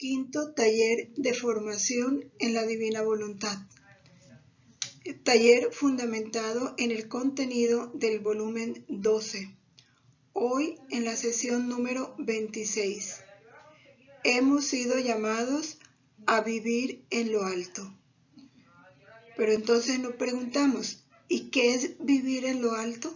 Quinto taller de formación en la divina voluntad. Taller fundamentado en el contenido del volumen 12. Hoy en la sesión número 26. Hemos sido llamados a vivir en lo alto. Pero entonces nos preguntamos, ¿y qué es vivir en lo alto?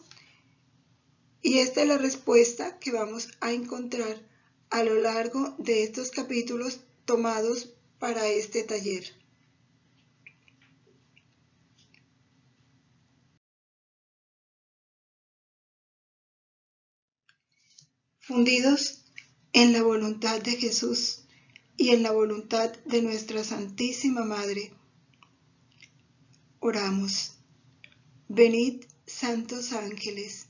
Y esta es la respuesta que vamos a encontrar a lo largo de estos capítulos tomados para este taller. Fundidos en la voluntad de Jesús y en la voluntad de nuestra Santísima Madre, oramos. Venid, santos ángeles,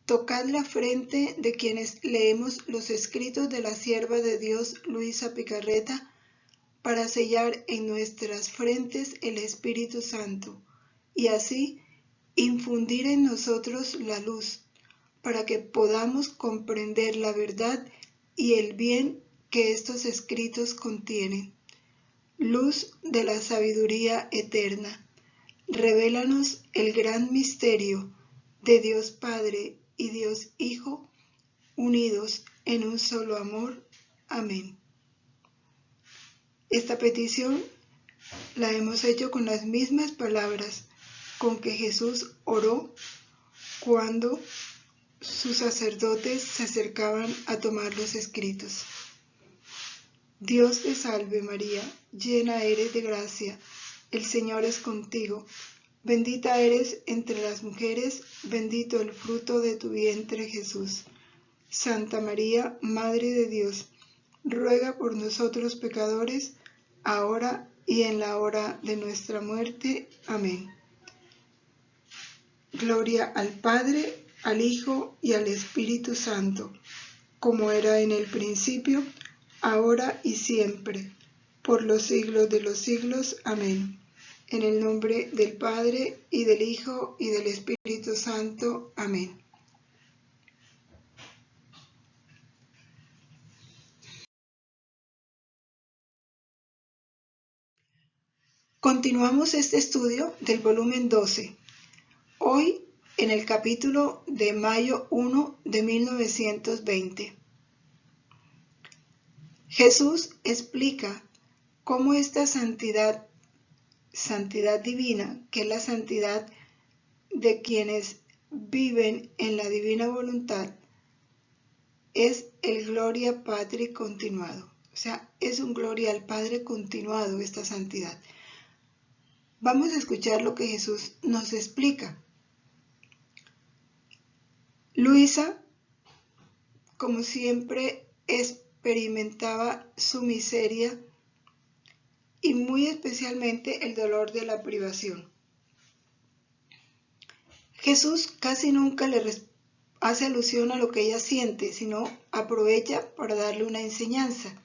tocad la frente de quienes leemos los escritos de la sierva de Dios Luisa Picarreta para sellar en nuestras frentes el Espíritu Santo y así infundir en nosotros la luz para que podamos comprender la verdad y el bien que estos escritos contienen. Luz de la sabiduría eterna, revélanos el gran misterio de Dios Padre y Dios Hijo, unidos en un solo amor. Amén. Esta petición la hemos hecho con las mismas palabras con que Jesús oró cuando sus sacerdotes se acercaban a tomar los escritos. Dios te salve María, llena eres de gracia, el Señor es contigo. Bendita eres entre las mujeres, bendito el fruto de tu vientre Jesús. Santa María, Madre de Dios, ruega por nosotros pecadores, ahora y en la hora de nuestra muerte. Amén. Gloria al Padre, al Hijo y al Espíritu Santo, como era en el principio, ahora y siempre, por los siglos de los siglos. Amén. En el nombre del Padre, y del Hijo, y del Espíritu Santo. Amén. Continuamos este estudio del volumen 12. Hoy en el capítulo de mayo 1 de 1920. Jesús explica cómo esta santidad divina, que es la santidad de quienes viven en la divina voluntad, es el Gloria Patri continuado. O sea, es un Gloria al Padre continuado esta santidad. Vamos a escuchar lo que Jesús nos explica. Luisa, como siempre, experimentaba su miseria y muy especialmente el dolor de la privación. Jesús casi nunca le hace alusión a lo que ella siente, sino aprovecha para darle una enseñanza.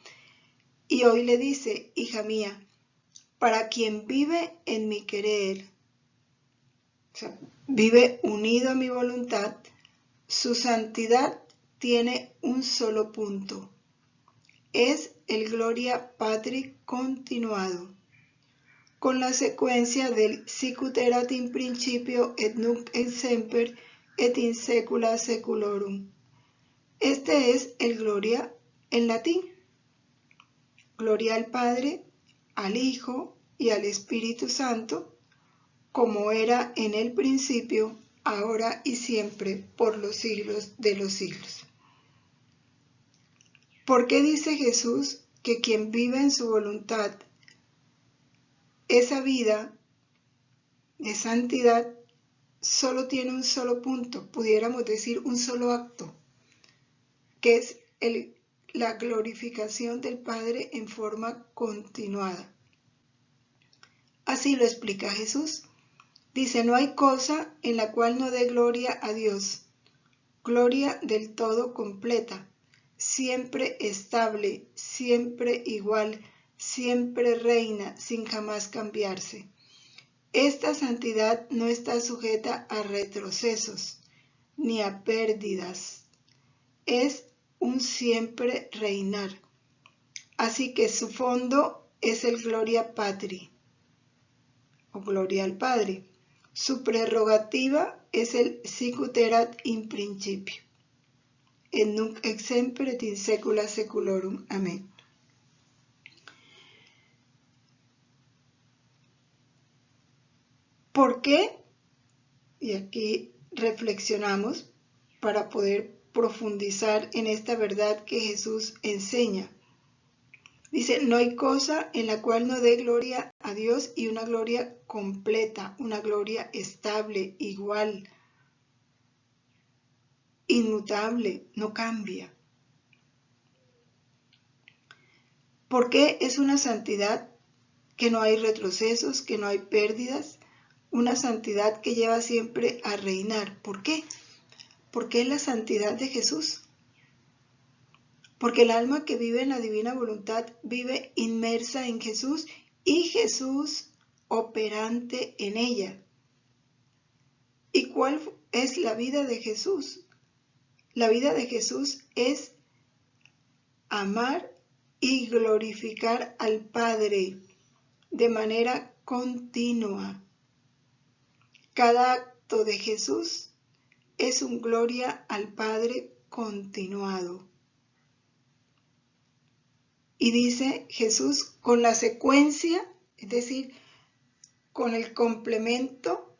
Y hoy le dice, hija mía, para quien vive en mi querer, o sea, vive unido a mi voluntad, su santidad tiene un solo punto. Es el Gloria Patri continuado, con la secuencia del sicut erat in principio et nunc et semper et in saecula saeculorum. Este es el Gloria en latín. Gloria al Padre, al Hijo y al Espíritu Santo, como era en el principio, ahora y siempre, por los siglos de los siglos. ¿Por qué dice Jesús que quien vive en su voluntad, esa vida de santidad, solo tiene un solo punto, pudiéramos decir un solo acto, que es la glorificación del Padre en forma continuada? Así lo explica Jesús. Dice, no hay cosa en la cual no dé gloria a Dios, gloria del todo completa, siempre estable, siempre igual, siempre reina, sin jamás cambiarse. Esta santidad no está sujeta a retrocesos ni a pérdidas. Es un siempre reinar. Así que su fondo es el Gloria Patri, o Gloria al Padre. Su prerrogativa es el Sicut erat in principio, et nunc et semper et in saecula saeculorum. Amén. ¿Por qué? Y aquí reflexionamos para poder profundizar en esta verdad que Jesús enseña. Dice, no hay cosa en la cual no dé gloria a Dios, y una gloria completa, una gloria estable, igual, inmutable, no cambia. Porque es una santidad que no hay retrocesos, que no hay pérdidas, una santidad que lleva siempre a reinar. ¿Por qué? Porque es la santidad de Jesús. Porque el alma que vive en la divina voluntad vive inmersa en Jesús y Jesús operante en ella. ¿Y cuál es la vida de Jesús? La vida de Jesús es amar y glorificar al Padre de manera continua. Cada acto de Jesús es un gloria al Padre continuado. Y dice Jesús con la secuencia, es decir, con el complemento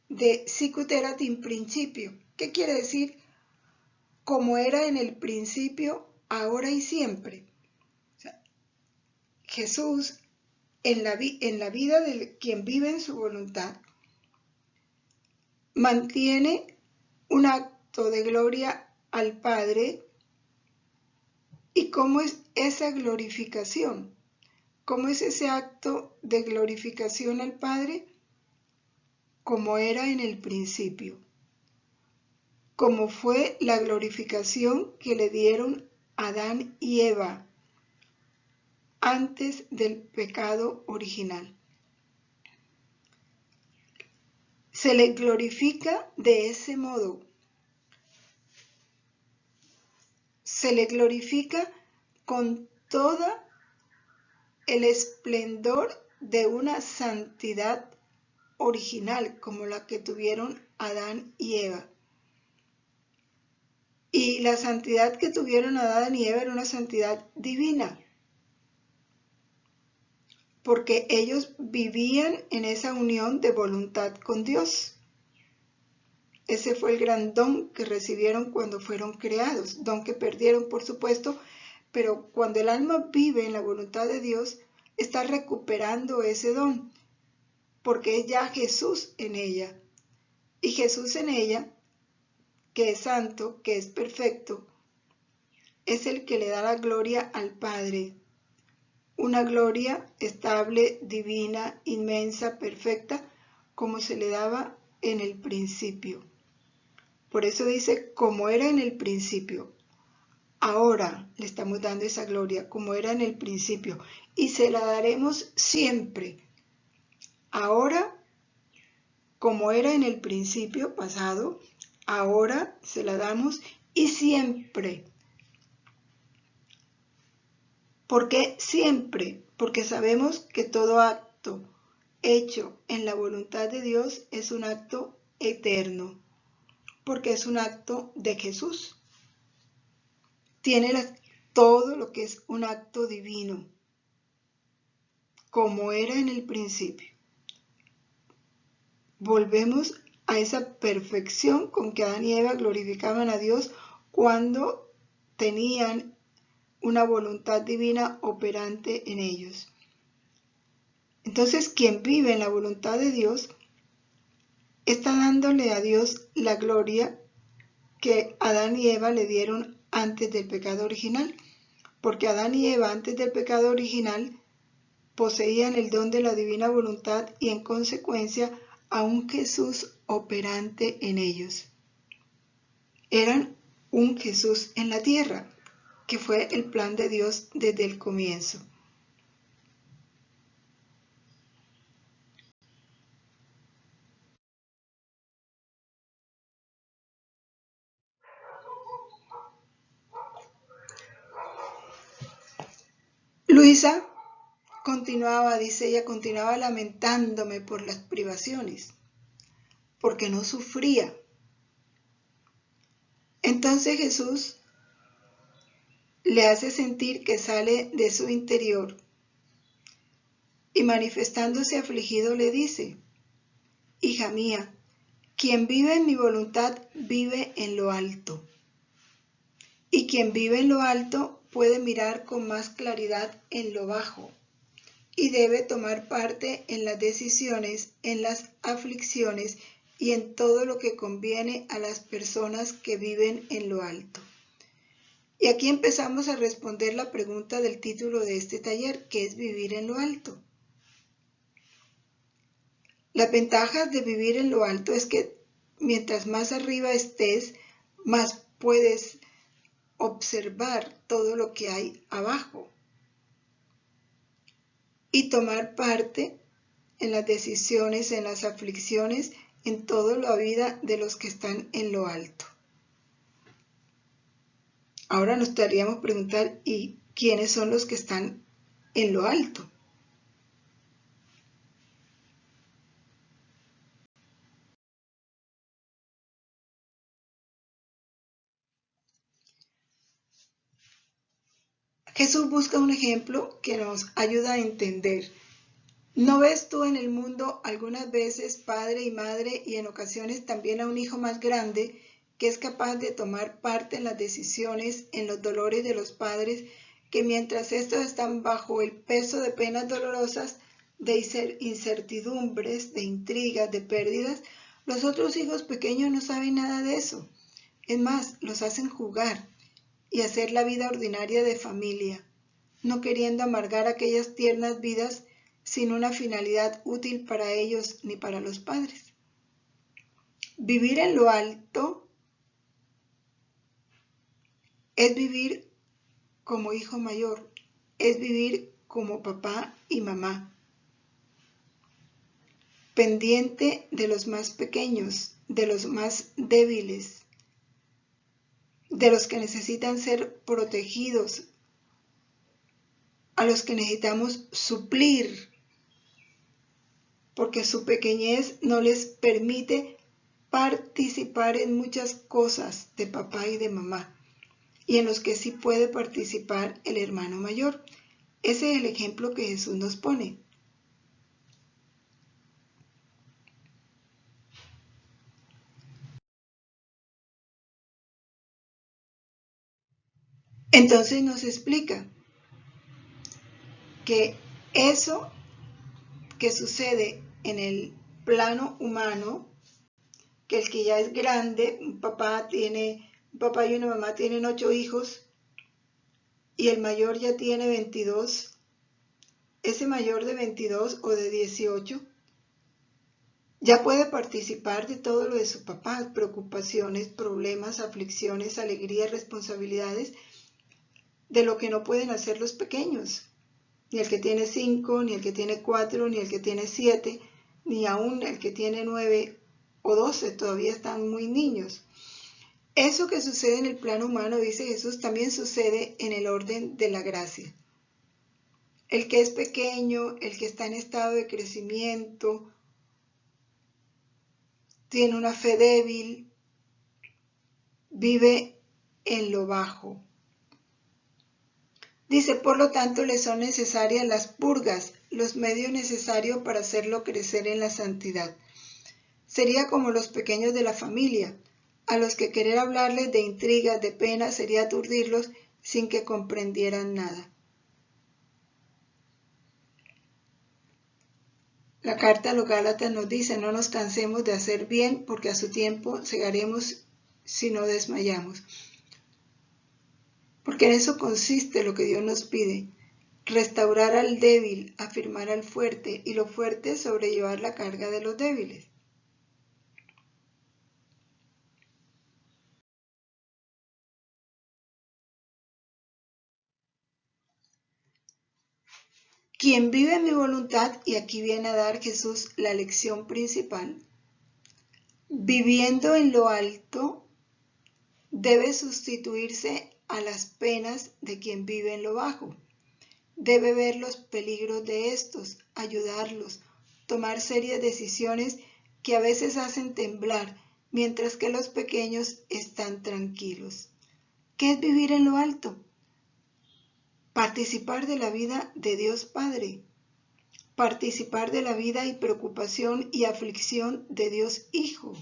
de Sicut erat in principio. ¿Qué quiere decir? Como era en el principio, ahora y siempre. O sea, Jesús, en la vida de quien vive en su voluntad, mantiene un acto de gloria al Padre. ¿Y cómo es esa glorificación? ¿Cómo es ese acto de glorificación al Padre? Como era en el principio. Como fue la glorificación que le dieron Adán y Eva antes del pecado original. Se le glorifica de ese modo. Se le glorifica con todo el esplendor de una santidad original, como la que tuvieron Adán y Eva. Y la santidad que tuvieron Adán y Eva era una santidad divina, porque ellos vivían en esa unión de voluntad con Dios. Ese fue el gran don que recibieron cuando fueron creados, don que perdieron, por supuesto, pero cuando el alma vive en la voluntad de Dios, está recuperando ese don, porque es ya Jesús en ella. Y Jesús en ella, que es santo, que es perfecto, es el que le da la gloria al Padre. Una gloria estable, divina, inmensa, perfecta, como se le daba en el principio. Por eso dice, como era en el principio. Ahora le estamos dando esa gloria, como era en el principio. Y se la daremos siempre. Ahora, como era en el principio pasado, ahora se la damos y siempre. ¿Por qué siempre? Porque sabemos que todo acto hecho en la voluntad de Dios es un acto eterno, porque es un acto de Jesús. Tiene todo lo que es un acto divino, como era en el principio. Volvemos a esa perfección con que Adán y Eva glorificaban a Dios cuando tenían una voluntad divina operante en ellos. Entonces, quien vive en la voluntad de Dios está dándole a Dios la gloria que Adán y Eva le dieron antes del pecado original, porque Adán y Eva antes del pecado original poseían el don de la divina voluntad y en consecuencia a un Jesús operante en ellos. Eran un Jesús en la tierra, que fue el plan de Dios desde el comienzo. Luisa continuaba, dice ella, continuaba lamentándome por las privaciones, porque no sufría. Entonces Jesús le hace sentir que sale de su interior y manifestándose afligido le dice: hija mía, quien vive en mi voluntad vive en lo alto. Y quien vive en lo alto puede mirar con más claridad en lo bajo y debe tomar parte en las decisiones, en las aflicciones y en todo lo que conviene a las personas que viven en lo alto. Y aquí empezamos a responder la pregunta del título de este taller, ¿qué es vivir en lo alto? Las ventajas de vivir en lo alto es que mientras más arriba estés, más puedes observar todo lo que hay abajo y tomar parte en las decisiones, en las aflicciones, en toda la vida de los que están en lo alto. Ahora nos estaríamos preguntar, ¿y quiénes son los que están en lo alto? Jesús busca un ejemplo que nos ayuda a entender. ¿No ves tú en el mundo algunas veces padre y madre y en ocasiones también a un hijo más grande que es capaz de tomar parte en las decisiones, en los dolores de los padres, que mientras estos están bajo el peso de penas dolorosas, de incertidumbres, de intrigas, de pérdidas, los otros hijos pequeños no saben nada de eso? Es más, los hacen jugar y hacer la vida ordinaria de familia, no queriendo amargar aquellas tiernas vidas sin una finalidad útil para ellos ni para los padres. Vivir en lo alto es vivir como hijo mayor, es vivir como papá y mamá, pendiente de los más pequeños, de los más débiles, de los que necesitan ser protegidos, a los que necesitamos suplir, porque su pequeñez no les permite participar en muchas cosas de papá y de mamá, y en los que sí puede participar el hermano mayor. Ese es el ejemplo que Jesús nos pone. Entonces nos explica que eso que sucede en el plano humano, que el que ya es grande, un papá y una mamá tienen 8 hijos y el mayor ya tiene 22, ese mayor de 22 o de 18 ya puede participar de todo lo de su papá, preocupaciones, problemas, aflicciones, alegrías, responsabilidades, de lo que no pueden hacer los pequeños, ni el que tiene 5, ni el que tiene 4, ni el que tiene 7, ni aún el que tiene 9 o 12, todavía están muy niños. Eso que sucede en el plano humano, dice Jesús, también sucede en el orden de la gracia. El que es pequeño, el que está en estado de crecimiento, tiene una fe débil, vive en lo bajo. Dice, por lo tanto, le son necesarias las purgas, los medios necesarios para hacerlo crecer en la santidad. Sería como los pequeños de la familia, a los que querer hablarles de intrigas, de penas, sería aturdirlos sin que comprendieran nada. La carta a los Gálatas nos dice, no nos cansemos de hacer bien, porque a su tiempo segaremos si no desmayamos. Porque en eso consiste lo que Dios nos pide, restaurar al débil, afirmar al fuerte, y lo fuerte sobrellevar la carga de los débiles. Quien vive en mi voluntad, y aquí viene a dar Jesús la lección principal, viviendo en lo alto, debe sustituirse a las penas de quien vive en lo bajo. Debe ver los peligros de estos, ayudarlos, tomar serias decisiones que a veces hacen temblar, mientras que los pequeños están tranquilos. ¿Qué es vivir en lo alto? Participar de la vida de Dios Padre. Participar de la vida y preocupación y aflicción de Dios Hijo.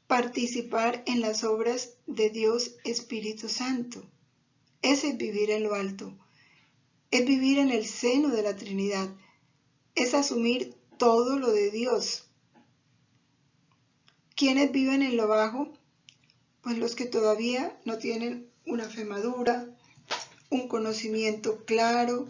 Participar en las obras de Dios Espíritu Santo. Ese es vivir en lo alto. Es vivir en el seno de la Trinidad. Es asumir todo lo de Dios. ¿Quiénes viven en lo bajo? Pues los que todavía no tienen una fe madura, un conocimiento claro.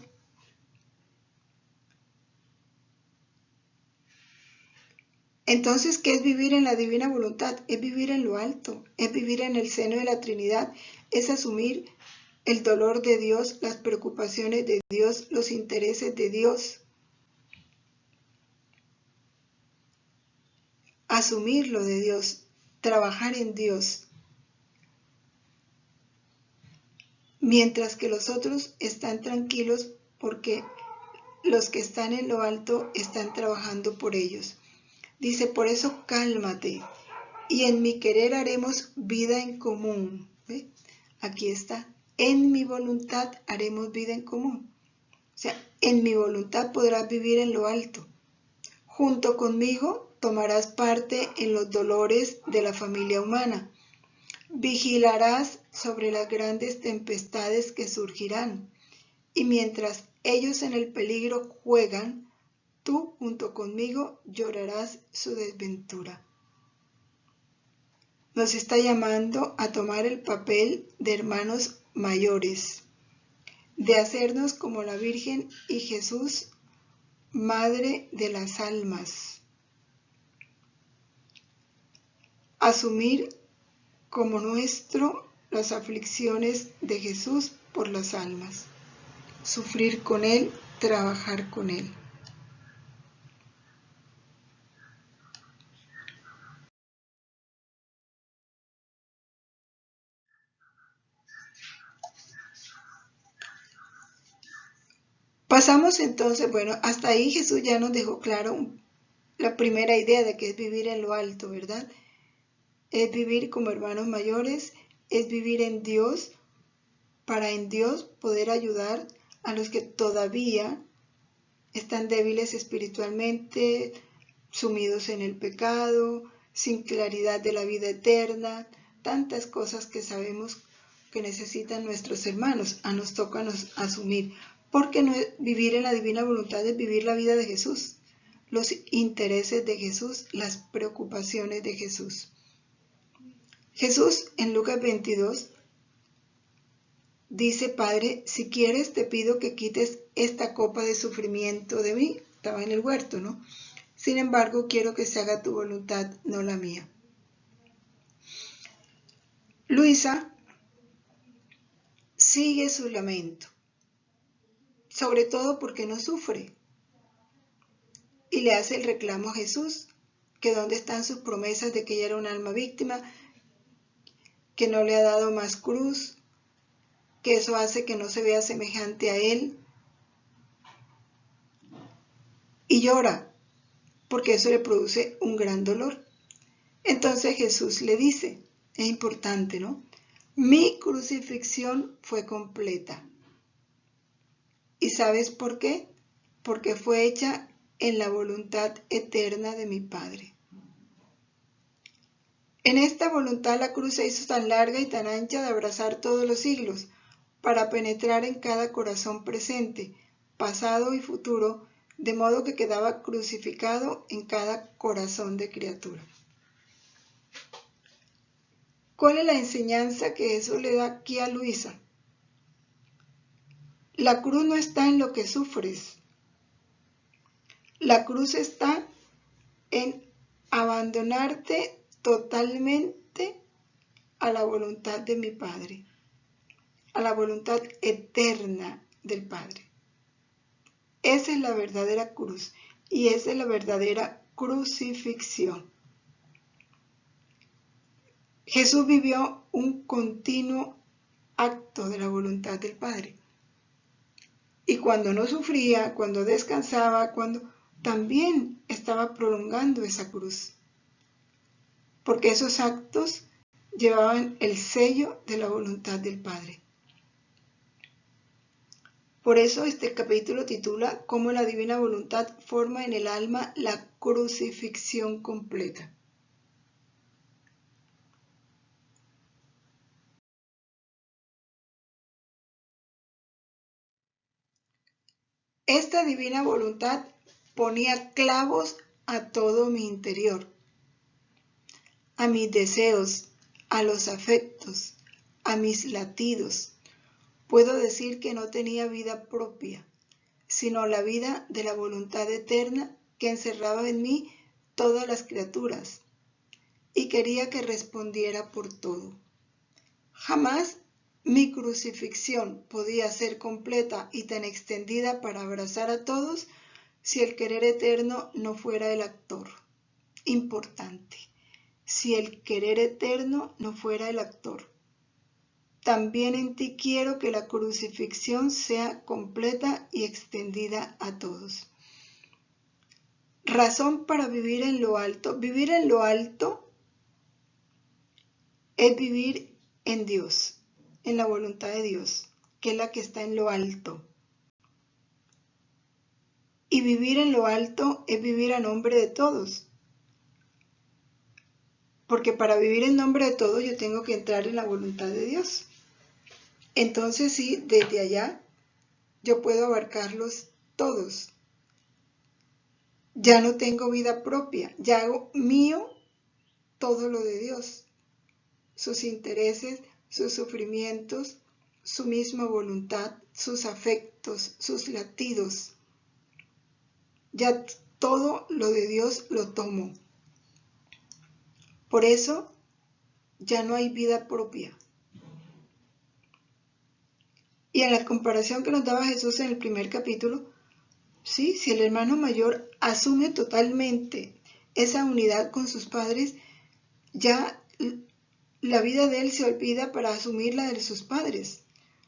Entonces, ¿qué es vivir en la divina voluntad? Es vivir en lo alto, es vivir en el seno de la Trinidad, es asumir el dolor de Dios, las preocupaciones de Dios, los intereses de Dios. Asumir lo de Dios, trabajar en Dios. Mientras que los otros están tranquilos porque los que están en lo alto están trabajando por ellos. Dice, por eso cálmate y en mi querer haremos vida en común. ¿Ve? Aquí está, en mi voluntad haremos vida en común. O sea, en mi voluntad podrás vivir en lo alto. Junto conmigo tomarás parte en los dolores de la familia humana. Vigilarás sobre las grandes tempestades que surgirán. Y mientras ellos en el peligro juegan, tú junto conmigo llorarás su desventura. Nos está llamando a tomar el papel de hermanos mayores, de hacernos como la Virgen y Jesús, Madre de las almas. Asumir como nuestro las aflicciones de Jesús por las almas. Sufrir con Él, trabajar con Él. Pasamos entonces, bueno, hasta ahí Jesús ya nos dejó claro la primera idea de que es vivir en lo alto, ¿verdad? Es vivir como hermanos mayores, es vivir en Dios, para en Dios poder ayudar a los que todavía están débiles espiritualmente, sumidos en el pecado, sin claridad de la vida eterna, tantas cosas que sabemos que necesitan nuestros hermanos. Nos toca asumir, porque vivir en la divina voluntad es vivir la vida de Jesús, los intereses de Jesús, las preocupaciones de Jesús. Jesús en Lucas 22 dice, Padre, si quieres te pido que quites esta copa de sufrimiento de mí. Estaba en el huerto, ¿no? Sin embargo, quiero que se haga tu voluntad, no la mía. Luisa sigue su lamento, sobre todo porque no sufre, y le hace el reclamo a Jesús, que dónde están sus promesas de que ella era un alma víctima, que no le ha dado más cruz, que eso hace que no se vea semejante a él, y llora, porque eso le produce un gran dolor. Entonces Jesús le dice, es importante, ¿no? Mi crucifixión fue completa. ¿Y sabes por qué? Porque fue hecha en la voluntad eterna de mi Padre. En esta voluntad la cruz se hizo tan larga y tan ancha de abrazar todos los siglos, para penetrar en cada corazón presente, pasado y futuro, de modo que quedaba crucificado en cada corazón de criatura. ¿Cuál es la enseñanza que eso le da aquí a Luisa? La cruz no está en lo que sufres. La cruz está en abandonarte totalmente a la voluntad de mi Padre, a la voluntad eterna del Padre. Esa es la verdadera cruz y esa es la verdadera crucifixión. Jesús vivió un continuo acto de la voluntad del Padre. Y cuando no sufría, cuando descansaba, cuando también estaba prolongando esa cruz. Porque esos actos llevaban el sello de la voluntad del Padre. Por eso este capítulo titula Cómo la divina voluntad forma en el alma la crucifixión completa. Esta divina voluntad ponía clavos a todo mi interior, a mis deseos, a los afectos, a mis latidos. Puedo decir que no tenía vida propia, sino la vida de la voluntad eterna que encerraba en mí todas las criaturas y quería que respondiera por todo. Jamás mi crucifixión podía ser completa y tan extendida para abrazar a todos si el querer eterno no fuera el actor. Importante, si el querer eterno no fuera el actor. También en ti quiero que la crucifixión sea completa y extendida a todos. Razón para vivir en lo alto. Vivir en lo alto es vivir en Dios, en la voluntad de Dios, que es la que está en lo alto. Y vivir en lo alto es vivir a nombre de todos. Porque para vivir en nombre de todos yo tengo que entrar en la voluntad de Dios. Entonces sí, desde allá yo puedo abarcarlos todos. Ya no tengo vida propia, ya hago mío todo lo de Dios. Sus intereses, sus sufrimientos, su misma voluntad, sus afectos, sus latidos. Ya todo lo de Dios lo tomo. Por eso ya no hay vida propia. Y en la comparación que nos daba Jesús en el primer capítulo, sí, si el hermano mayor asume totalmente esa unidad con sus padres, ya la vida de él se olvida para asumir la de sus padres,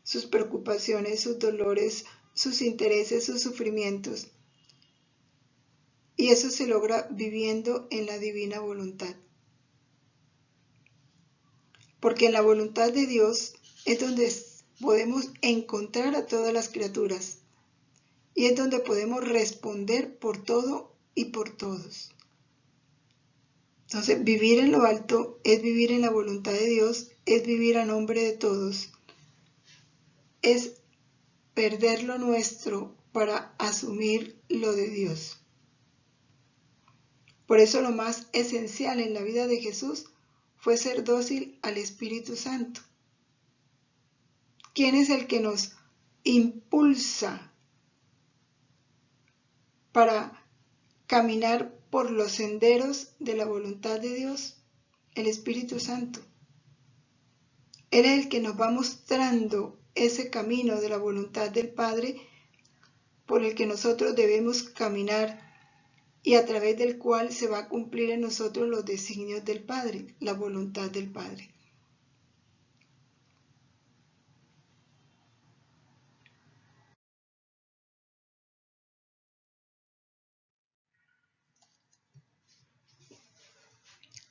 sus preocupaciones, sus dolores, sus intereses, sus sufrimientos. Y eso se logra viviendo en la divina voluntad. Porque en la voluntad de Dios es donde podemos encontrar a todas las criaturas y es donde podemos responder por todo y por todos. Entonces, vivir en lo alto es vivir en la voluntad de Dios, es vivir a nombre de todos, es perder lo nuestro para asumir lo de Dios. Por eso lo más esencial en la vida de Jesús fue ser dócil al Espíritu Santo. ¿Quién es el que nos impulsa para caminar por los senderos de la voluntad de Dios? El Espíritu Santo. Él es el que nos va mostrando ese camino de la voluntad del Padre por el que nosotros debemos caminar y a través del cual se va a cumplir en nosotros los designios del Padre, la voluntad del Padre.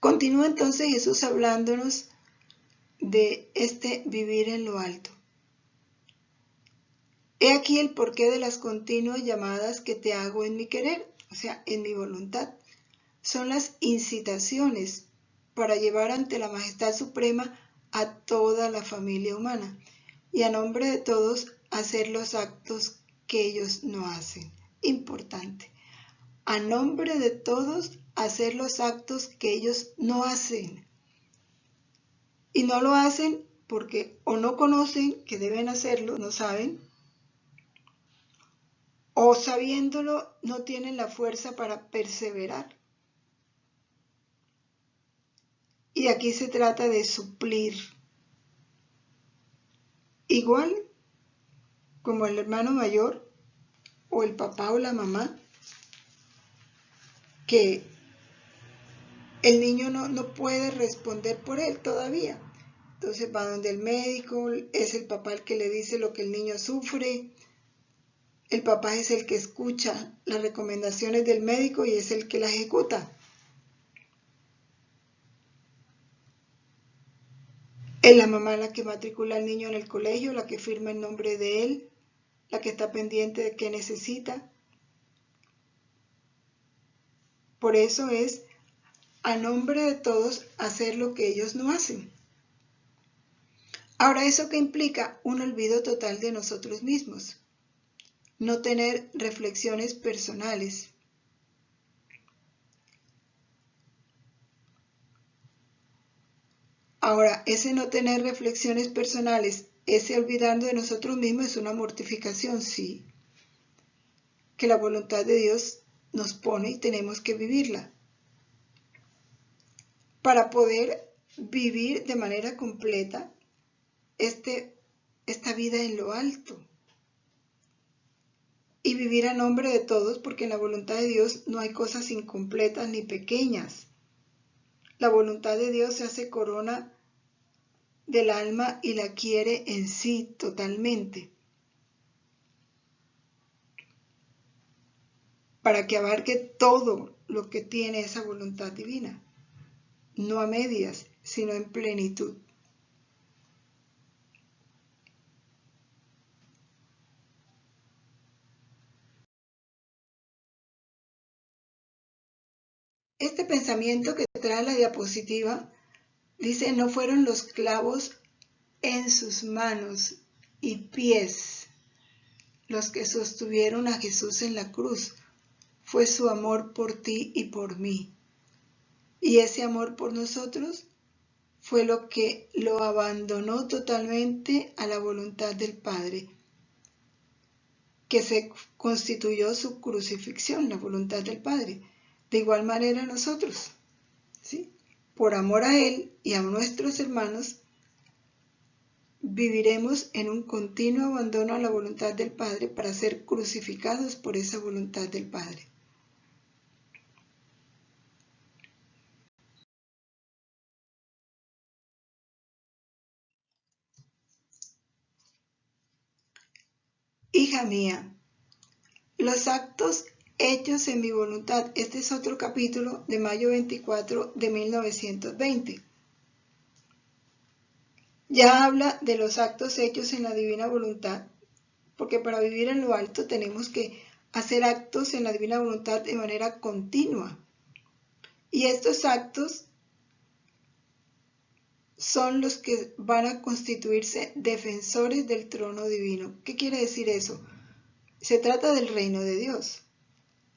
Continúa entonces Jesús hablándonos de este vivir en lo alto. He aquí el porqué de las continuas llamadas que te hago en mi querer, o sea, en mi voluntad. Son las incitaciones para llevar ante la Majestad Suprema a toda la familia humana y a nombre de todos hacer los actos que ellos no hacen. Importante. A nombre de todos hacer los actos que ellos no hacen. Y no lo hacen porque o no conocen que deben hacerlo, no saben, o sabiéndolo no tienen la fuerza para perseverar. Y aquí se trata de suplir. Igual como el hermano mayor o el papá o la mamá, que el niño no puede responder por él todavía. Entonces va donde el médico, es el papá el que le dice lo que el niño sufre, El papá es el que escucha las recomendaciones del médico y es el que las ejecuta. Es la mamá la que matricula al niño en el colegio, la que firma el nombre de él, la que está pendiente de qué necesita. Por eso es a nombre de todos hacer lo que ellos no hacen. Ahora, ¿eso qué implica? Un olvido total de nosotros mismos. No tener reflexiones personales. Ahora, ese no tener reflexiones personales, ese olvidando de nosotros mismos es una mortificación, sí, que la voluntad de Dios nos pone y tenemos que vivirla para poder vivir de manera completa esta vida en lo alto y vivir a nombre de todos, porque en la voluntad de Dios no hay cosas incompletas ni pequeñas. La voluntad de Dios se hace corona del alma y la quiere en sí totalmente, para que abarque todo lo que tiene esa voluntad divina, no a medias, sino en plenitud. Este pensamiento que trae la diapositiva dice: no fueron los clavos en sus manos y pies los que sostuvieron a Jesús en la cruz, fue su amor por ti y por mí. Y ese amor por nosotros fue lo que lo abandonó totalmente a la voluntad del Padre, que se constituyó su crucifixión, la voluntad del Padre. De igual manera nosotros, ¿sí? Por amor a Él y a nuestros hermanos, viviremos en un continuo abandono a la voluntad del Padre para ser crucificados por esa voluntad del Padre. Hija mía, los actos hechos en mi voluntad. Este es otro capítulo de mayo 24 de 1920. Ya habla de los actos hechos en la divina voluntad, porque para vivir en lo alto tenemos que hacer actos en la divina voluntad de manera continua. Y estos actos son los que van a constituirse defensores del trono divino. ¿Qué quiere decir eso? Se trata del reino de Dios.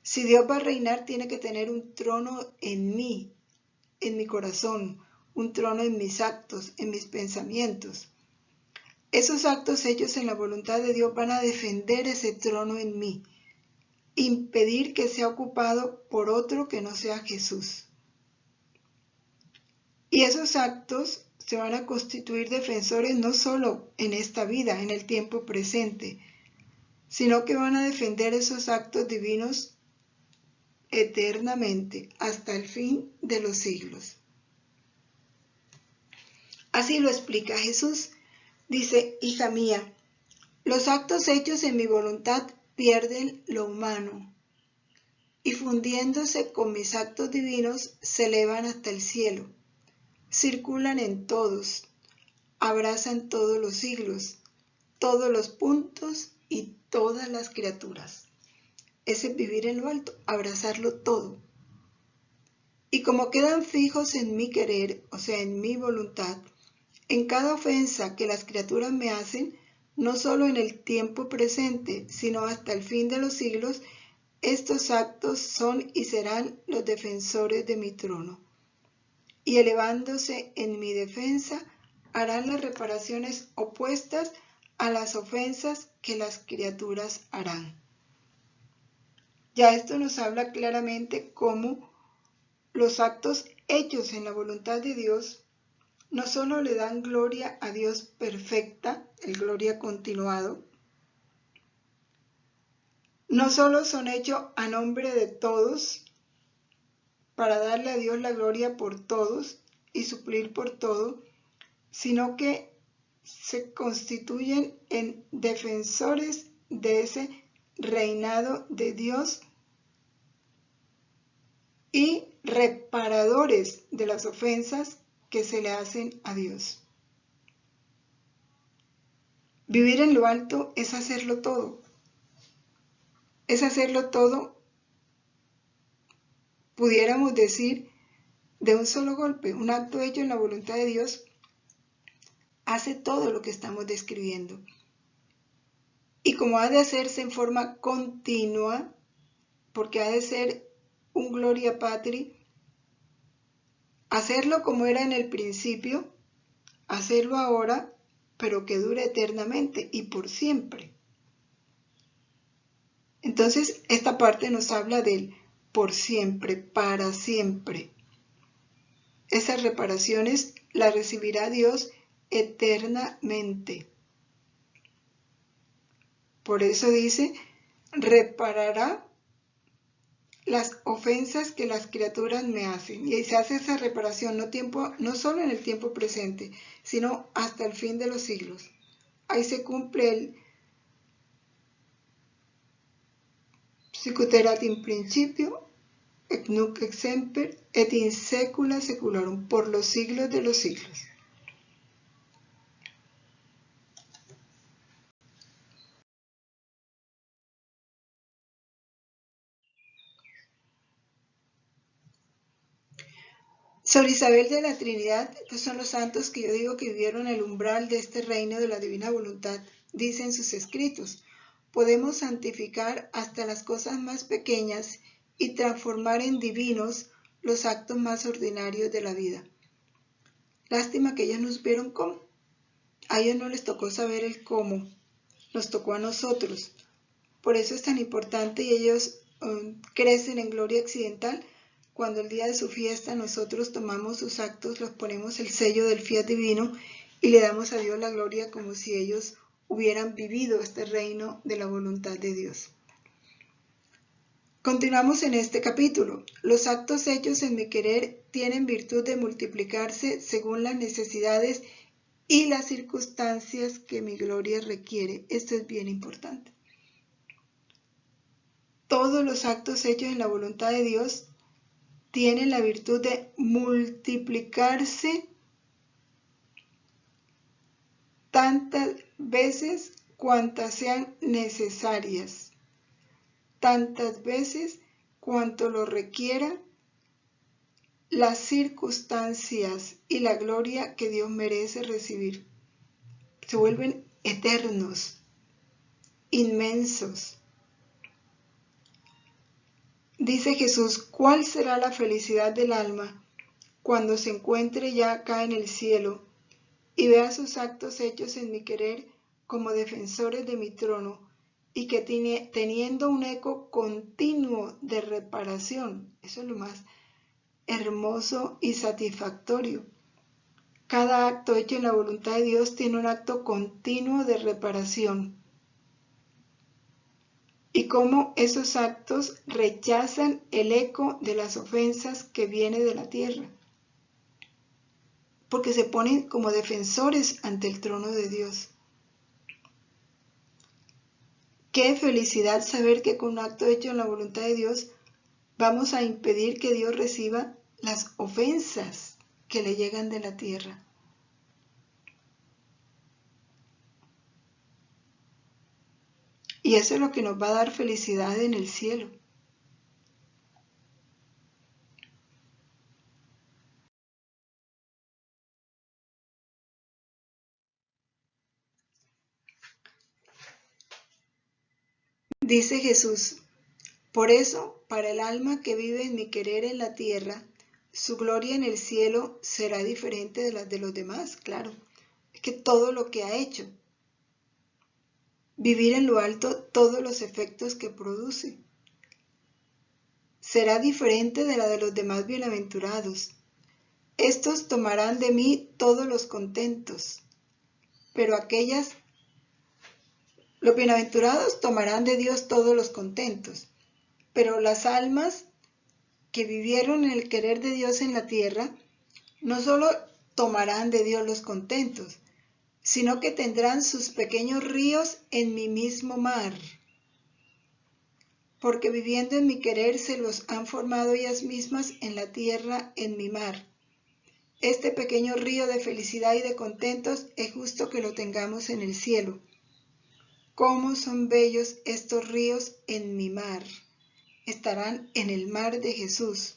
Si Dios va a reinar, tiene que tener un trono en mí, en mi corazón, un trono en mis actos, en mis pensamientos. Esos actos hechos en la voluntad de Dios van a defender ese trono en mí, impedir que sea ocupado por otro que no sea Jesús. Y esos actos se van a constituir defensores no solo en esta vida, en el tiempo presente, sino que van a defender esos actos divinos eternamente, hasta el fin de los siglos. Así lo explica Jesús. Dice: hija mía, los actos hechos en mi voluntad pierden lo humano y fundiéndose con mis actos divinos se elevan hasta el cielo, circulan en todos, abrazan todos los siglos, todos los puntos y todas las criaturas. Ese es vivir en lo alto, abrazarlo todo. Y como quedan fijos en mi querer, o sea, en mi voluntad, en cada ofensa que las criaturas me hacen, no solo en el tiempo presente, sino hasta el fin de los siglos, estos actos son y serán los defensores de mi trono. Y elevándose en mi defensa, harán las reparaciones opuestas a las ofensas que las criaturas harán. Ya esto nos habla claramente cómo los actos hechos en la voluntad de Dios no solo le dan gloria a Dios perfecta, el gloria continuado, no solo son hechos a nombre de todos, para darle a Dios la gloria por todos y suplir por todo, sino que se constituyen en defensores de ese reinado de Dios y reparadores de las ofensas que se le hacen a Dios. Vivir en lo alto es hacerlo todo. Es hacerlo todo, pudiéramos decir, de un solo golpe. Un acto hecho en la voluntad de Dios hace todo lo que estamos describiendo. Y como ha de hacerse en forma continua, porque ha de ser un gloria patri, hacerlo como era en el principio, hacerlo ahora, pero que dure eternamente y por siempre. Entonces, esta parte nos habla del por siempre, para siempre. Esas reparaciones las recibirá Dios eternamente. Por eso dice, reparará las ofensas que las criaturas me hacen. Y se hace esa reparación no solo en el tiempo presente, sino hasta el fin de los siglos. Ahí se cumple el sicut erat in principio, et nunc et semper, et in saecula saeculorum, por los siglos de los siglos. Sor Isabel de la Trinidad, estos son los santos que yo digo que vivieron el umbral de este reino de la divina voluntad, dice en sus escritos: podemos santificar hasta las cosas más pequeñas y transformar en divinos los actos más ordinarios de la vida. Lástima que ellos no supieron cómo. A ellos no les tocó saber el cómo, nos tocó a nosotros. Por eso es tan importante y ellos crecen en gloria accidental. Cuando el día de su fiesta nosotros tomamos sus actos, los ponemos el sello del fiat divino y le damos a Dios la gloria como si ellos hubieran vivido este reino de la voluntad de Dios. Continuamos en este capítulo. Los actos hechos en mi querer tienen virtud de multiplicarse según las necesidades y las circunstancias que mi gloria requiere. Esto es bien importante. Todos los actos hechos en la voluntad de Dios tienen la virtud de multiplicarse tantas veces cuantas sean necesarias, tantas veces cuanto lo requiera las circunstancias y la gloria que Dios merece recibir. Se vuelven eternos, inmensos. Dice Jesús, ¿cuál será la felicidad del alma cuando se encuentre ya acá en el cielo y vea sus actos hechos en mi querer como defensores de mi trono y que teniendo un eco continuo de reparación? Eso es lo más hermoso y satisfactorio. Cada acto hecho en la voluntad de Dios tiene un acto continuo de reparación. Y cómo esos actos rechazan el eco de las ofensas que viene de la tierra. Porque se ponen como defensores ante el trono de Dios. Qué felicidad saber que con un acto hecho en la voluntad de Dios vamos a impedir que Dios reciba las ofensas que le llegan de la tierra. Y eso es lo que nos va a dar felicidad en el cielo. Dice Jesús, por eso, para el alma que vive en mi querer en la tierra, su gloria en el cielo será diferente de las de los demás, claro. Es que todo lo que ha hecho, vivir en lo alto, todos los efectos que produce, será diferente de la de los demás bienaventurados. Estos tomarán de mí todos los contentos, pero los bienaventurados tomarán de Dios todos los contentos, pero las almas que vivieron en el querer de Dios en la tierra, no solo tomarán de Dios los contentos, sino que tendrán sus pequeños ríos en mi mismo mar. porque viviendo en mi querer se los han formado ellas mismas en la tierra, en mi mar. Este pequeño río de felicidad y de contentos es justo que lo tengamos en el cielo. ¿Cómo son bellos estos ríos en mi mar? Estarán en el mar de Jesús.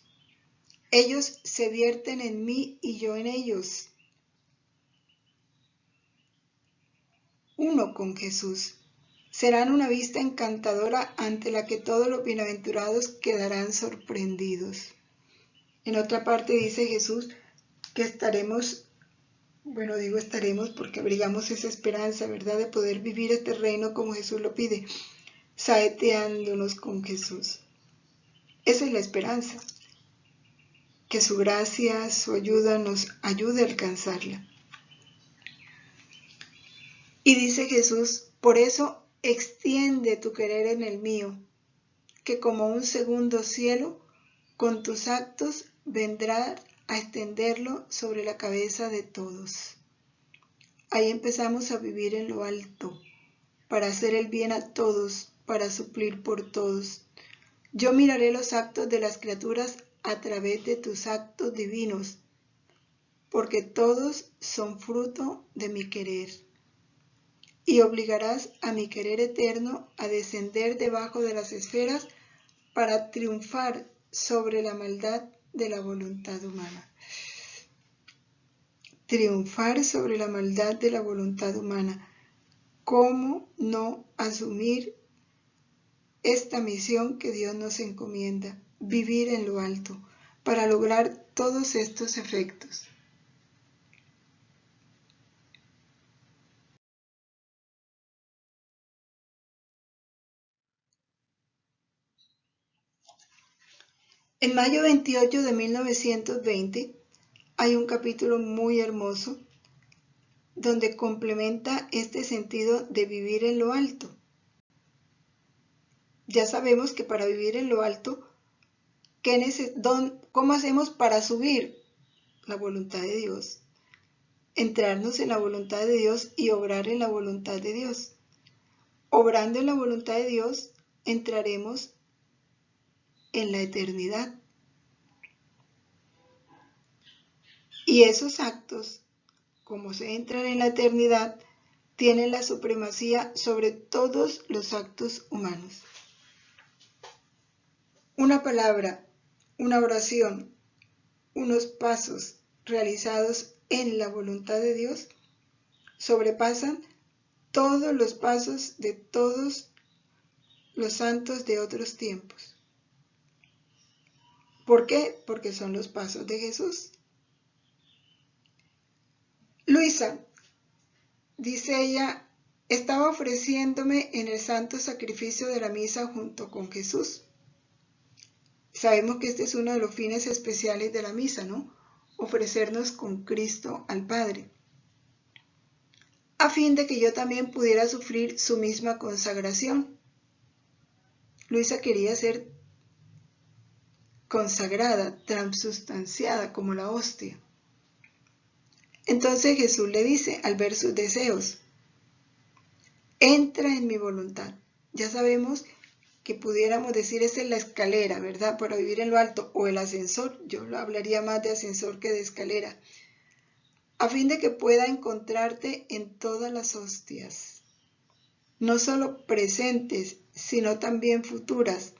Ellos se vierten en mí y yo en ellos. Uno con Jesús. Serán una vista encantadora ante la que todos los bienaventurados quedarán sorprendidos. En otra parte dice Jesús que estaremos, digo estaremos porque abrigamos esa esperanza, ¿verdad?, de poder vivir este reino como Jesús lo pide, saeteándonos con Jesús. Esa es la esperanza, que su gracia, su ayuda nos ayude a alcanzarla. Y dice Jesús, por eso extiende tu querer en el mío, que como un segundo cielo, con tus actos vendrá a extenderlo sobre la cabeza de todos. Ahí empezamos a vivir en lo alto, para hacer el bien a todos, para suplir por todos. Yo miraré los actos de las criaturas a través de tus actos divinos, porque todos son fruto de mi querer. Y obligarás a mi querer eterno a descender debajo de las esferas para triunfar sobre la maldad de la voluntad humana. Triunfar sobre la maldad de la voluntad humana. ¿Cómo no asumir esta misión que Dios nos encomienda? Vivir en lo alto para lograr todos estos efectos. En mayo 28 de 1920 hay un capítulo muy hermoso donde complementa este sentido de vivir en lo alto. Ya sabemos que para vivir en lo alto, ¿cómo hacemos para subir? La voluntad de Dios. Entrarnos en la voluntad de Dios y obrar en la voluntad de Dios. Obrando en la voluntad de Dios, entraremos en la eternidad. Y esos actos, como se entran en la eternidad, tienen la supremacía sobre todos los actos humanos. Una palabra, una oración, unos pasos realizados en la voluntad de Dios sobrepasan todos los pasos de todos los santos de otros tiempos. ¿Por qué? Porque son los pasos de Jesús. Luisa, dice ella, estaba ofreciéndome en el santo sacrificio de la misa junto con Jesús. Sabemos que este es uno de los fines especiales de la misa, ¿no? Ofrecernos con Cristo al Padre, a fin de que yo también pudiera sufrir su misma consagración. Luisa quería ser consagrada, transubstanciada como la hostia. Entonces Jesús le dice, al ver sus deseos, entra en mi voluntad. Ya sabemos que pudiéramos decir esa es la escalera, ¿verdad? Para vivir en lo alto, o el ascensor. Yo hablaría más de ascensor que de escalera. A fin de que pueda encontrarte en todas las hostias, no solo presentes, sino también futuras,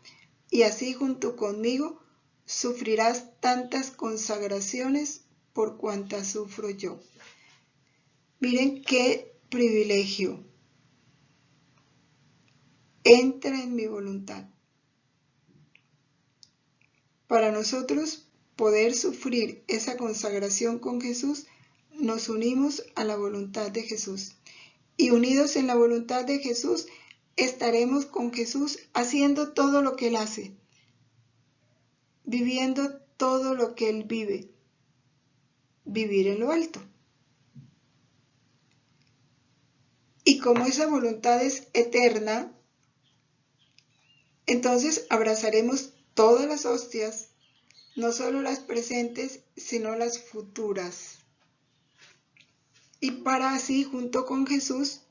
y así junto conmigo sufrirás tantas consagraciones por cuantas sufro yo. Miren qué privilegio. Entra en mi voluntad. Para nosotros poder sufrir esa consagración con Jesús, nos unimos a la voluntad de Jesús. Y unidos en la voluntad de Jesús, estaremos con Jesús haciendo todo lo que Él hace, viviendo todo lo que Él vive, vivir en lo alto. Y como esa voluntad es eterna, entonces abrazaremos todas las hostias, no solo las presentes, sino las futuras. Y para así, junto con Jesús,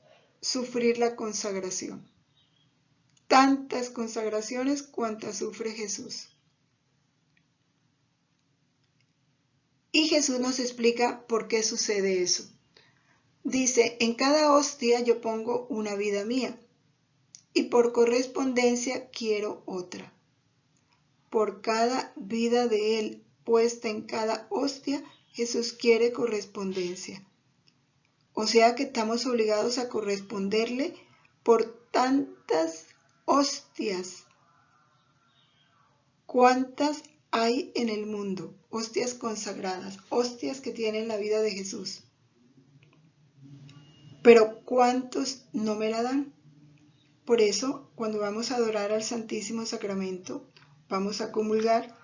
sufrir la consagración. tantas consagraciones cuantas sufre Jesús. Y Jesús nos explica por qué sucede eso. Dice, en cada hostia yo pongo una vida mía y por correspondencia quiero otra. Por cada vida de Él puesta en cada hostia, Jesús quiere correspondencia. O sea que estamos obligados a corresponderle por tantas hostias. ¿Cuántas hay en el mundo? Hostias consagradas, hostias que tienen la vida de Jesús. Pero ¿cuántos no me la dan? Por eso, cuando vamos a adorar al Santísimo Sacramento, vamos a comulgar,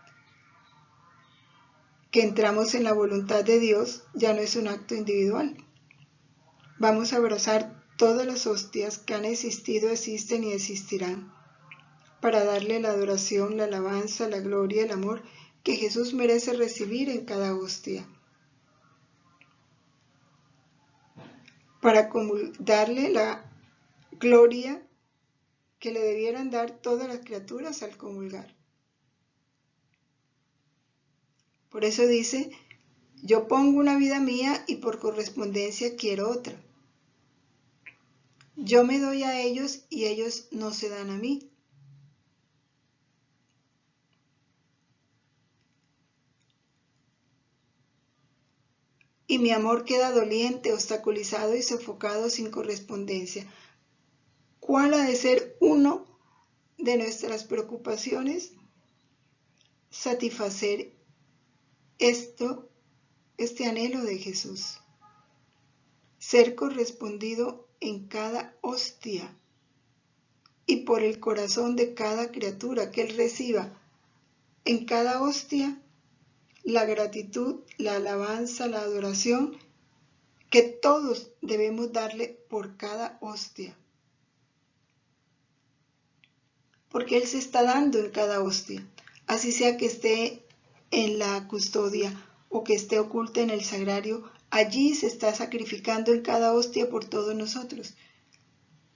que entramos en la voluntad de Dios, ya no es un acto individual. Vamos a abrazar todas las hostias que han existido, existen y existirán, para darle la adoración, la alabanza, la gloria, el amor que Jesús merece recibir en cada hostia. Para darle la gloria que le debieran dar todas las criaturas al comulgar. Por eso dice, yo pongo una vida mía y por correspondencia quiero otra. Yo me doy a ellos y ellos no se dan a mí. Y mi amor queda doliente, obstaculizado y sofocado sin correspondencia. ¿Cuál ha de ser uno de nuestras preocupaciones? Satisfacer este anhelo de Jesús. Ser correspondido en cada hostia y por el corazón de cada criatura que Él reciba en cada hostia la gratitud, la alabanza, la adoración que todos debemos darle por cada hostia. Porque Él se está dando en cada hostia, así sea que esté en la custodia o que esté oculta en el sagrario, allí se está sacrificando en cada hostia por todos nosotros.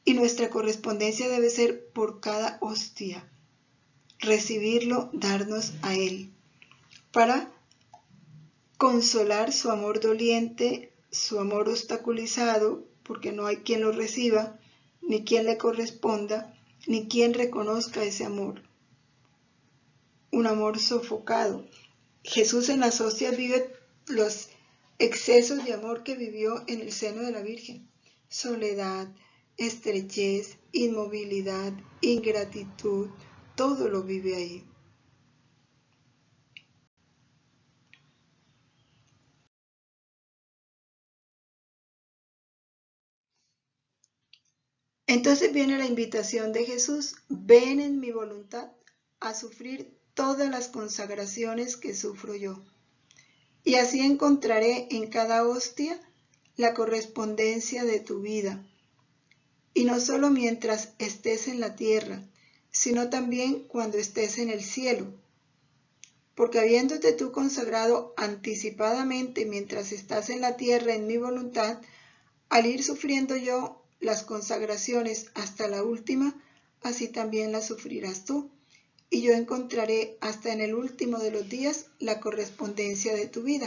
Y nuestra correspondencia debe ser por cada hostia, recibirlo, darnos a Él, para consolar su amor doliente, su amor obstaculizado, porque no hay quien lo reciba, ni quien le corresponda, ni quien reconozca ese amor. Un amor sofocado. Jesús en las hostias vive los excesos de amor que vivió en el seno de la Virgen. Soledad, estrechez, inmovilidad, ingratitud, todo lo vive ahí. Entonces viene la invitación de Jesús, ven en mi voluntad a sufrir todas las consagraciones que sufro yo. Y así encontraré en cada hostia la correspondencia de tu vida. Y no solo mientras estés en la tierra, sino también cuando estés en el cielo. Porque habiéndote tú consagrado anticipadamente mientras estás en la tierra en mi voluntad, al ir sufriendo yo las consagraciones hasta la última, así también las sufrirás tú, y yo encontraré hasta en el último de los días la correspondencia de tu vida.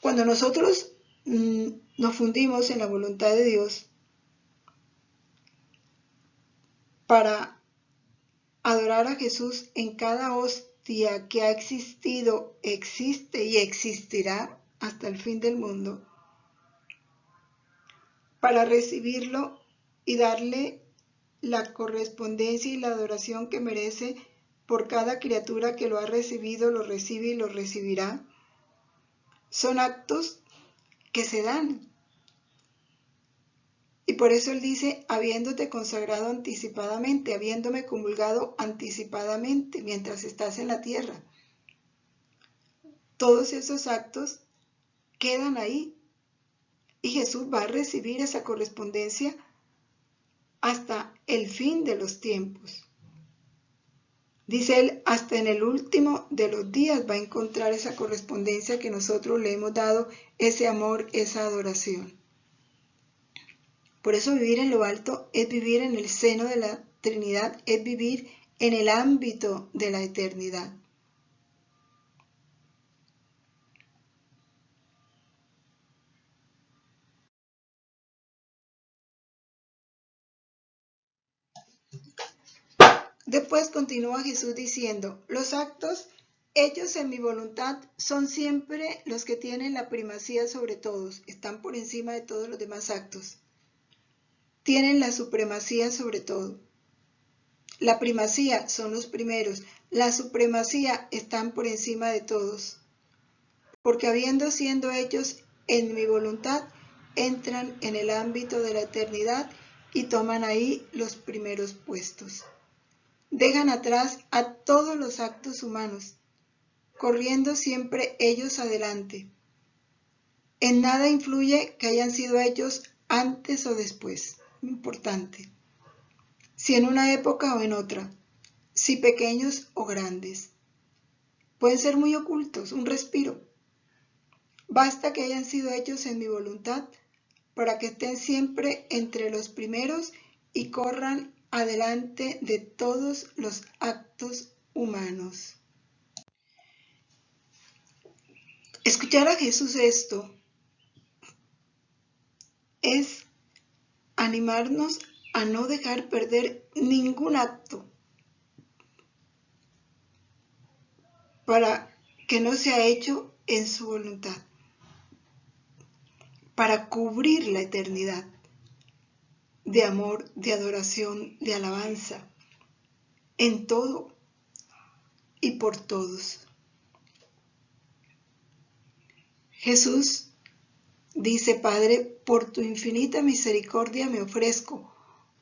Cuando nosotros nos fundimos en la voluntad de Dios para adorar a Jesús en cada hostia que ha existido, existe y existirá hasta el fin del mundo, para recibirlo y darle la correspondencia y la adoración que merece por cada criatura que lo ha recibido, lo recibe y lo recibirá. Son actos que se dan. Y por eso Él dice, habiéndote consagrado anticipadamente, habiéndome comulgado anticipadamente mientras estás en la tierra. Todos esos actos quedan ahí. Y Jesús va a recibir esa correspondencia hasta el fin de los tiempos. Dice Él, hasta en el último de los días va a encontrar esa correspondencia que nosotros le hemos dado, ese amor, esa adoración. Por eso vivir en lo alto es vivir en el seno de la Trinidad, es vivir en el ámbito de la eternidad. Después continúa Jesús diciendo, los actos hechos en mi voluntad son siempre los que tienen la primacía sobre todos, están por encima de todos los demás actos. Tienen la supremacía sobre todo. La primacía son los primeros, la supremacía están por encima de todos. Porque habiendo siendo hechos en mi voluntad, entran en el ámbito de la eternidad y toman ahí los primeros puestos. Dejan atrás a todos los actos humanos, corriendo siempre ellos adelante. En nada influye que hayan sido hechos antes o después, importante. Si en una época o en otra, si pequeños o grandes. Pueden ser muy ocultos, un respiro. Basta que hayan sido hechos en mi voluntad para que estén siempre entre los primeros y corran adelante de todos los actos humanos. Escuchar a Jesús esto es animarnos a no dejar perder ningún acto para que no sea hecho en su voluntad, para cubrir la eternidad de amor, de adoración, de alabanza, en todo y por todos. Jesús dice, Padre, por tu infinita misericordia me ofrezco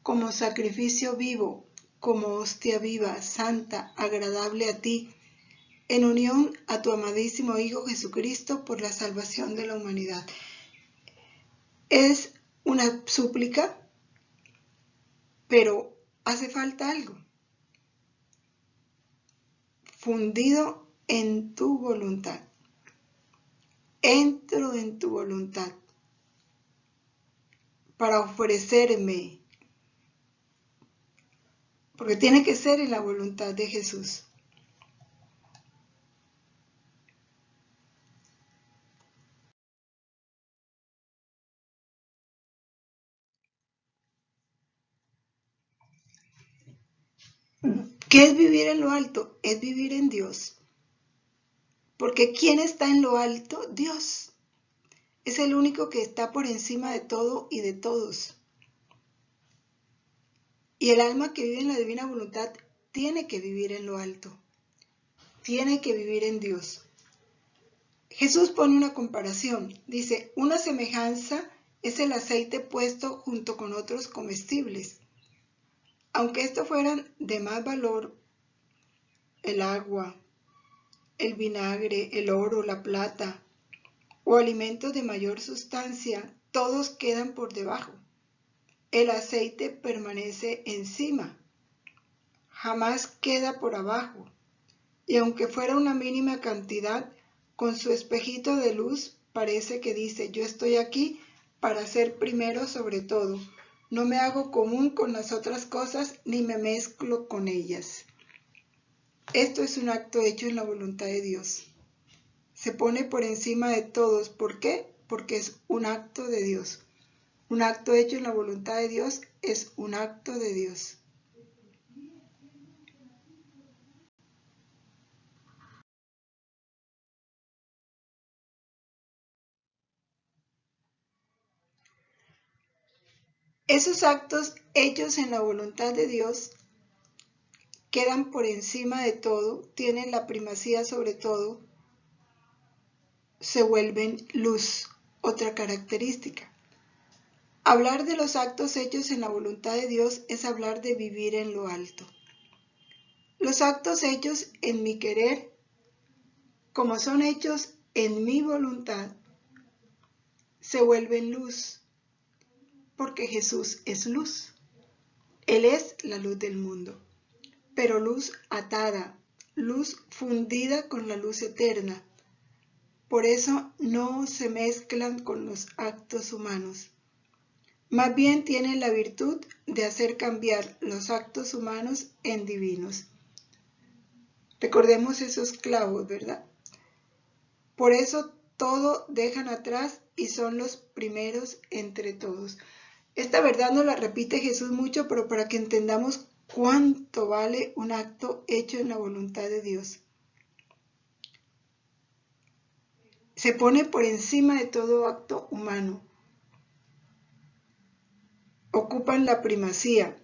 como sacrificio vivo, como hostia viva, santa, agradable a ti, en unión a tu amadísimo Hijo Jesucristo por la salvación de la humanidad. Es una súplica, pero hace falta algo. Fundido en tu voluntad. Entro en tu voluntad para ofrecerme, porque tiene que ser en la voluntad de Jesús. ¿Qué es vivir en lo alto? Es vivir en Dios. Porque ¿quién está en lo alto? Dios. Es el único que está por encima de todo y de todos. Y el alma que vive en la divina voluntad tiene que vivir en lo alto. Tiene que vivir en Dios. Jesús pone una comparación. Dice, una semejanza es el aceite puesto junto con otros comestibles. Aunque estos fueran de más valor, el agua, el vinagre, el oro, la plata, o alimentos de mayor sustancia, todos quedan por debajo. El aceite permanece encima, jamás queda por abajo, y aunque fuera una mínima cantidad, con su espejito de luz parece que dice, yo estoy aquí para ser primero sobre todo, no me hago común con las otras cosas ni me mezclo con ellas. Esto es un acto hecho en la voluntad de Dios. Se pone por encima de todos. ¿Por qué? Porque es un acto de Dios. Un acto hecho en la voluntad de Dios es un acto de Dios. Esos actos hechos en la voluntad de Dios quedan por encima de todo, tienen la primacía sobre todo, se vuelven luz, otra característica. Hablar de los actos hechos en la voluntad de Dios es hablar de vivir en lo alto. Los actos hechos en mi querer, como son hechos en mi voluntad, se vuelven luz, porque Jesús es luz. Él es la luz del mundo, pero luz atada, luz fundida con la luz eterna. Por eso no se mezclan con los actos humanos. Más bien tienen la virtud de hacer cambiar los actos humanos en divinos. Recordemos esos clavos, ¿verdad? Por eso todo dejan atrás y son los primeros entre todos. Esta verdad nos la repite Jesús mucho, pero para que entendamos cuánto vale un acto hecho en la voluntad de Dios. Se pone por encima de todo acto humano. Ocupan la primacía,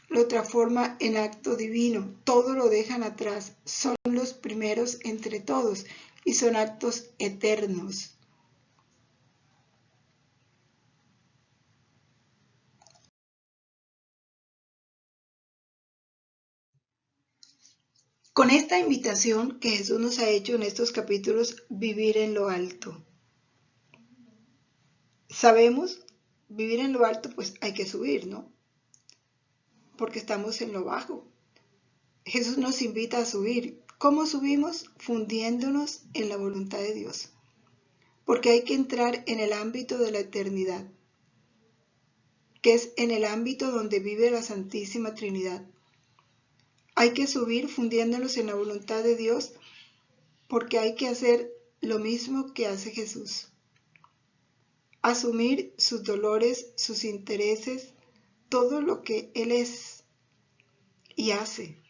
lo transforma en acto divino, todo lo dejan atrás, son los primeros entre todos y son actos eternos. Con esta invitación que Jesús nos ha hecho en estos capítulos, vivir en lo alto. Sabemos, vivir en lo alto, pues hay que subir, ¿no? Porque estamos en lo bajo. Jesús nos invita a subir. ¿Cómo subimos? Fundiéndonos en la voluntad de Dios. Porque hay que entrar en el ámbito de la eternidad, que es en el ámbito donde vive la Santísima Trinidad. Hay que subir fundiéndonos en la voluntad de Dios porque hay que hacer lo mismo que hace Jesús. Asumir sus dolores, sus intereses, todo lo que Él es y hace,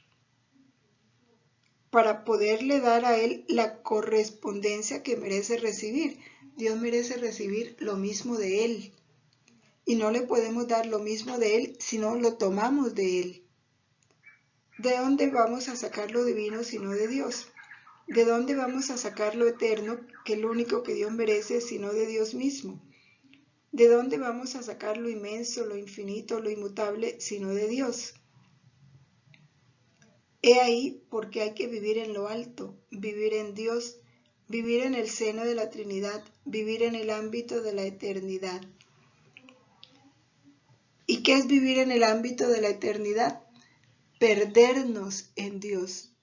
para poderle dar a Él la correspondencia que merece recibir. Dios merece recibir lo mismo de Él. Y no le podemos dar lo mismo de Él si no lo tomamos de Él. ¿De dónde vamos a sacar lo divino sino de Dios? ¿De dónde vamos a sacar lo eterno, que es lo único que Dios merece, sino de Dios mismo? ¿De dónde vamos a sacar lo inmenso, lo infinito, lo inmutable, sino de Dios? He ahí porque hay que vivir en lo alto, vivir en Dios, vivir en el seno de la Trinidad, vivir en el ámbito de la eternidad. ¿Y qué es vivir en el ámbito de la eternidad? Perdernos en Dios,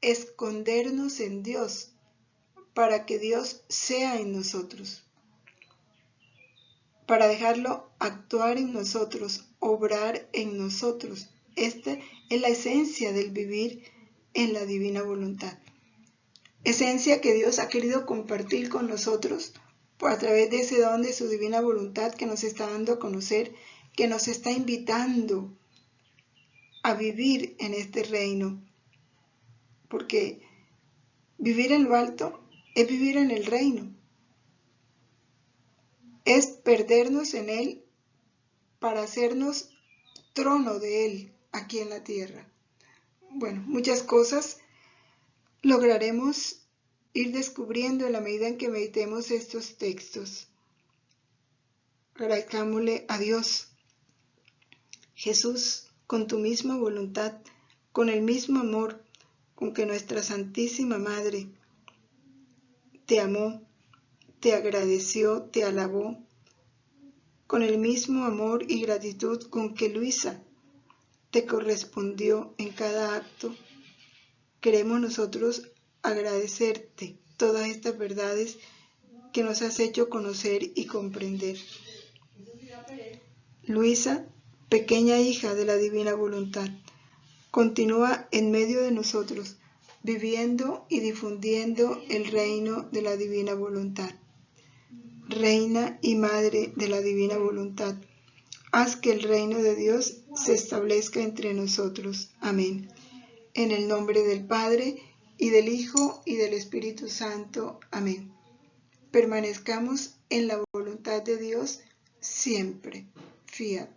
escondernos en Dios, para que Dios sea en nosotros, para dejarlo actuar en nosotros, obrar en nosotros. Esta es la esencia del vivir en la divina voluntad. Esencia que Dios ha querido compartir con nosotros a través de ese don de su divina voluntad que nos está dando a conocer, que nos está invitando a vivir en este reino. Porque vivir en lo alto es vivir en el reino. Es perdernos en Él para hacernos trono de Él aquí en la tierra. Bueno, muchas cosas lograremos ir descubriendo en la medida en que meditemos estos textos. Agradezcámosle a Dios. Jesús, con tu misma voluntad, con el mismo amor con que nuestra Santísima Madre te amó, te agradeció, te alabó, con el mismo amor y gratitud con que Luisa te correspondió en cada acto, queremos nosotros agradecerte todas estas verdades que nos has hecho conocer y comprender. Luisa, pequeña hija de la divina voluntad, continúa en medio de nosotros, viviendo y difundiendo el reino de la divina voluntad. Reina y Madre de la divina voluntad, haz que el reino de Dios se establezca entre nosotros. Amén. En el nombre del Padre, y del Hijo, y del Espíritu Santo. Amén. Permanezcamos en la voluntad de Dios siempre. Fiat.